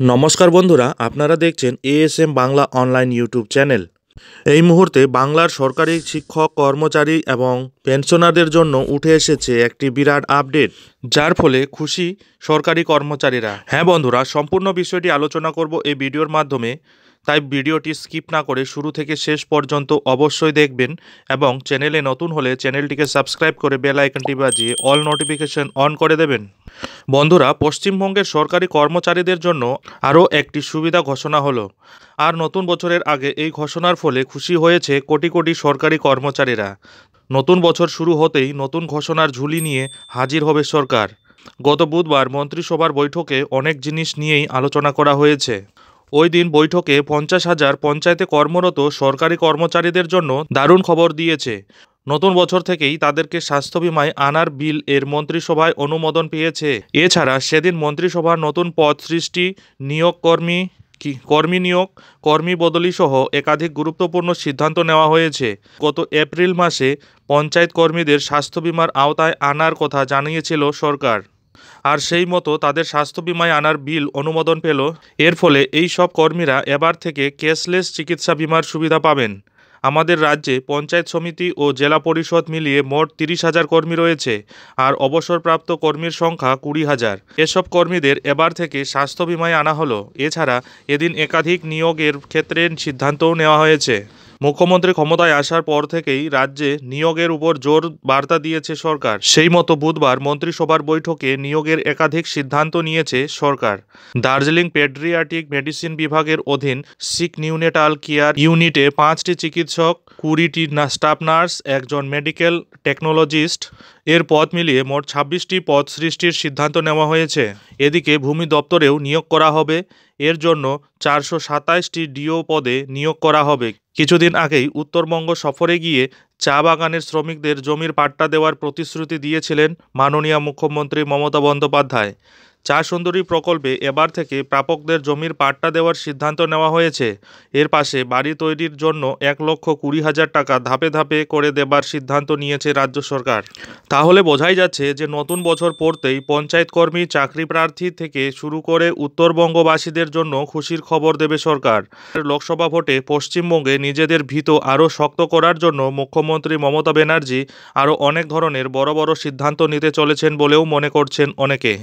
নমস্কার বন্ধুরা, আপনারা দেখছেন ASM Bangla online YouTube channel. এই মুহূর্তে বাংলার সরকারি শিক্ষক, কর্মচারী এবং পেনশনারদের জন্য উঠে এসেছে একটি বিরাট আপডেট, যার ফলে খুশি সরকারি কর্মচারীরা। হ্যাঁ বন্ধুরা, সম্পূর্ণ বিষয়টি আলোচনা করব এই ভিডিওর মাধ্যমে, তাই ভিডিওটি স্কিপ না করে শুরু থেকে শেষ পর্যন্ত অবশ্যই দেখবেন এবং চ্যানেলে নতুন হলে চ্যানেলটিকে সাবস্ক্রাইব করে বেল আইকনটি বাজিয়ে অল নোটিফিকেশন অন করে দেবেন। বন্ধুরা, পশ্চিমবঙ্গের সরকারি কর্মচারীদের জন্য আরও একটি সুবিধা ঘোষণা হলো। আর নতুন বছরের আগে এই ঘোষণার ফলে খুশি হয়েছে কোটি কোটি সরকারি কর্মচারীরা। নতুন বছর শুরু হতেই নতুন ঘোষণার ঝুলি নিয়ে হাজির হবে সরকার। গত বুধবার মন্ত্রিসভার বৈঠকে অনেক জিনিস নিয়েই আলোচনা করা হয়েছে। ওই দিন বৈঠকে 50,000 পঞ্চায়েতে কর্মরত সরকারি কর্মচারীদের জন্য দারুণ খবর দিয়েছে। নতুন বছর থেকেই তাদেরকে স্বাস্থ্য বিমায় আনার বিল এর মন্ত্রিসভায় অনুমোদন পেয়েছে। এছাড়া সেদিন মন্ত্রিসভার নতুন পদ সৃষ্টি, নিয়োগ কর্মী নিয়োগ, কর্মী বদলি সহ একাধিক গুরুত্বপূর্ণ সিদ্ধান্ত নেওয়া হয়েছে। গত এপ্রিল মাসে পঞ্চায়েত কর্মীদের স্বাস্থ্য বিমার আওতায় আনার কথা জানিয়েছিল সরকার, আর সেই মতো তাদের স্বাস্থ্য বিমায় আনার বিল অনুমোদন পেল। এর ফলে এই সব কর্মীরা এবার থেকে ক্যাশলেস চিকিৎসা বিমার সুবিধা পাবেন। আমাদের রাজ্যে পঞ্চায়েত সমিতি ও জেলা পরিষদ মিলিয়ে মোট 30,000 কর্মী রয়েছে, আর অবসরপ্রাপ্ত কর্মীর সংখ্যা 20,000। এসব কর্মীদের এবার থেকে স্বাস্থ্য বিমায় আনা হলো। এছাড়া এদিন একাধিক নিয়োগের ক্ষেত্রে সিদ্ধান্তও নেওয়া হয়েছে। মুখ্যমন্ত্রী ক্ষমতায় আসার পর থেকেই রাজ্যে নিয়োগের উপর জোর বার্তা দিয়েছে সরকার। সেই মতো বুধবার মন্ত্রিসভার বৈঠকে নিয়োগের একাধিক সিদ্ধান্ত নিয়েছে সরকার। দার্জিলিং পেডিয়াট্রিক মেডিসিন বিভাগের অধীন সিক নিউনেটাল কেয়ার ইউনিটে 5টি চিকিৎসক, 20টি স্টাফ নার্স, একজন মেডিকেল টেকনোলজিস্ট এর পদ মিলিয়ে মোট 26টি পদ সৃষ্টির সিদ্ধান্ত নেওয়া হয়েছে। এদিকে ভূমি দপ্তরেও নিয়োগ করা হবে। এর জন্য 427টি ডিও পদে নিয়োগ করা হবে। কিছুদিন আগেই উত্তরবঙ্গ সফরে গিয়ে চা বাগানের শ্রমিকদের জমির পাট্টা দেওয়ার প্রতিশ্রুতি দিয়েছিলেন মাননীয় মুখ্যমন্ত্রী মমতা বন্দ্যোপাধ্যায়। চা সুন্দরী প্রকল্পে এবার থেকে প্রাপকদের জমির পাট্টা দেওয়ার সিদ্ধান্ত নেওয়া হয়েছে। এর পাশে বাড়ি তৈরির জন্য 1,20,000 টাকা ধাপে ধাপে করে দেবার সিদ্ধান্ত নিয়েছে রাজ্য সরকার। তাহলে বোঝাই যাচ্ছে যে নতুন বছর পড়তেই পঞ্চায়েত কর্মী, চাকরি প্রার্থী থেকে শুরু করে উত্তরবঙ্গবাসীদের জন্য খুশির খবর দেবে সরকার। লোকসভা ভোটে পশ্চিমবঙ্গে নিজেদের ভিত আরও শক্ত করার জন্য মুখ্যমন্ত্রী মমতা ব্যানার্জি আরও অনেক ধরনের বড় বড় সিদ্ধান্ত নিতে চলেছেন বলেও মনে করছেন অনেকে।